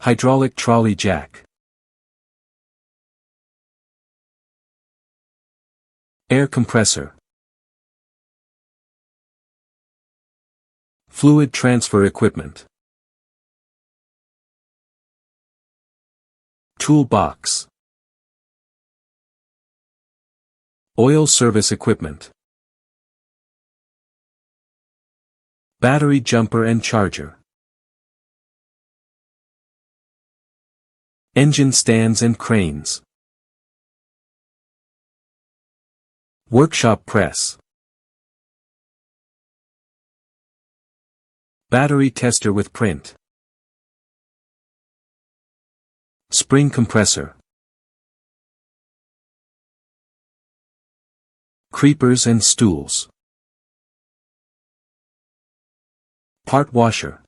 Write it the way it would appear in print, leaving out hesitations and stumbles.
Hydraulic trolley jack. Air compressor. Fluid transfer equipment. Toolbox. Oil service equipment. Battery jumper and charger. Engine stands and cranes. Workshop press. Battery tester with print. Spring compressor. Creepers and stools. Part washer.